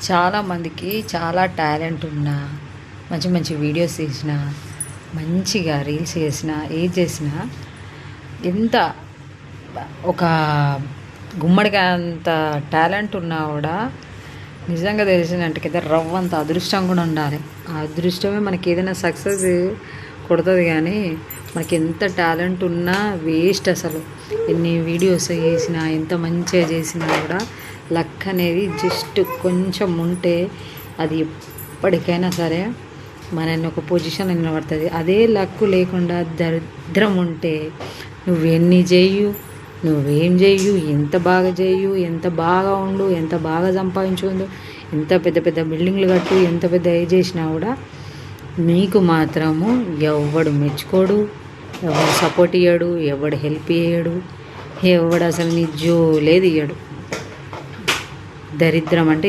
చాలామందికి చాలా టాలెంట్ ఉన్న మంచి మంచి వీడియోస్ చేసిన మంచిగా రీల్స్ చేసిన ఏది చేసినా ఎంత ఒక గుమ్మడిగా అంత టాలెంట్ ఉన్నా కూడా నిజంగా తెలిసిందంటే కదా రవ్వంత అదృష్టం కూడా ఉండాలి. ఆ అదృష్టమే మనకి ఏదైనా సక్సెస్ కొడుతుంది. కానీ మనకి ఎంత టాలెంట్ ఉన్నా వేస్ట్. అసలు ఎన్ని వీడియోస్ చేసినా ఎంత మంచిగా చేసినా కూడా లక్ అనేది జస్ట్ కొంచెం ఉంటే అది ఎప్పటికైనా సరే మనల్ని ఒక పొజిషన్ నిలబడుతుంది. అదే లక్ లేకుండా దరిద్రం ఉంటే నువ్వెన్ని చేయు, నువ్వేం చేయు, ఎంత బాగా చేయు, ఎంత బాగా ఉండు, ఎంత బాగా సంపాదించుండు, ఎంత పెద్ద పెద్ద బిల్డింగ్లు కట్టు, ఎంత పెద్ద ఏజ్ చేసినా కూడా నీకు మాత్రము ఎవడు మెచ్చుకోడు, ఎవడు సపోర్ట్ ఇయ్యడు, ఎవడు హెల్ప్ చేయడు, ఎవడు అసలు నీ జోలే తీయడు. దరిద్రం అంటే